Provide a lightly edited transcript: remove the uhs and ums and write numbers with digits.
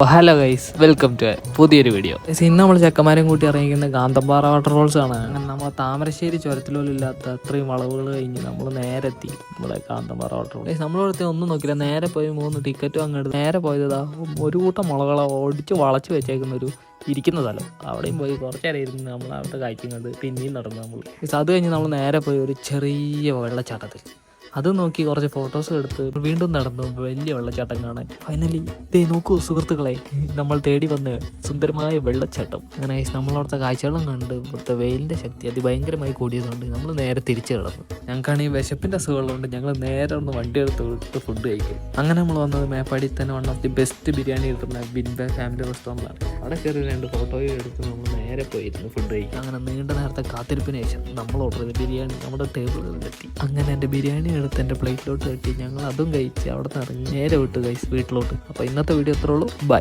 Hello guys, welcome to പുതിയൊരു video. ഇന്ന് നമ്മൾ ചെക്കന്മാരും കൂട്ടി ഇറങ്ങിക്കുന്ന കാന്തമ്പാറ വാട്ടർഫോൾസ് ആണ്. അങ്ങനെ നമ്മൾ താമരശ്ശേരി ചുരത്തിലോലും ഇല്ലാത്ത അത്രയും വളവുകൾ കഴിഞ്ഞ് നമ്മൾ നേരെ എത്തി നമ്മളെ കാന്തമ്പാറ വാട്ടർഫോൾസ്. നമ്മളിവിടുത്തെ ഒന്നും നോക്കില്ല, നേരെ പോയി 3 ടിക്കറ്റും അങ്ങോട്ട് നേരെ പോയതാ ഒരു കൂട്ടം മുളകളെ ഓടിച്ച് വളച്ച് വെച്ചേക്കുന്ന ഒരു ഇരിക്കുന്ന സ്ഥലം. അവിടെയും പോയി കുറച്ചേരം ഇരുന്ന് നമ്മൾ അവിടെ കഴിക്കുന്നത് പിന്നെയും നടന്നു. നമ്മൾ അത് കഴിഞ്ഞ് നമ്മൾ നേരെ പോയി ഒരു ചെറിയ വെള്ളച്ചാട്ടത്തിൽ അത് നോക്കി കുറച്ച് ഫോട്ടോസ് എടുത്ത് വീണ്ടും നടന്നു വലിയ വെള്ളച്ചാട്ടം കാണാൻ. ഫൈനലി ഇതേ നോക്കൂ സുഹൃത്തുക്കളെ, നമ്മൾ തേടി വന്ന് സുന്ദരമായ വെള്ളച്ചാട്ടം. അങ്ങനെ നമ്മളവിടുത്തെ കാഴ്ചകളും കണ്ട് ഇവിടുത്തെ വെയിലിൻ്റെ ശക്തി അതിഭയങ്കരമായി കൂടിയതുകൊണ്ട് നമ്മൾ നേരെ തിരിച്ചു കിടന്നു. ഞങ്ങൾക്കാണ് ഈ വിശപ്പിൻ്റെ അസുഖമുള്ളതുകൊണ്ട് ഞങ്ങൾ നേരെ ഒന്ന് വണ്ടി എടുത്ത് വിട്ട് ഫുഡ് കഴിക്കും. അങ്ങനെ നമ്മൾ വന്നത് മേപ്പാടി തന്നെ one of the best biryani കിട്ടുന്ന ബിൻബ ഫാമിലി റെസ്റ്റോറൻറ്റാണ്. അവിടെ കയറി 2 ഫോട്ടോയും എടുത്ത് നമ്മൾ നേരെ പോയിരുന്നു ഫുഡ് കഴിക്കും. അങ്ങനെ നീണ്ട നേരത്തെ കാത്തിരിപ്പിന് ശേഷം നമ്മൾ ഓർഡർ ചെയ്ത ബിരിയാണി നമ്മുടെ ടേബിളിലെത്തി. അങ്ങനെ എൻ്റെ ബിരിയാണി എടുത്ത് എൻ്റെ പ്ലേറ്റിലോട്ട് കെട്ടി ഞങ്ങൾ അതും കഴിച്ച് അവിടെ നിന്ന് ഇറങ്ങി നേരെ വിട്ടു ഗൈസ് വീട്ടിലോട്ട്. അപ്പോൾ ഇന്നത്തെ വീഡിയോ അത്രേ ഉള്ളൂ. ബൈ.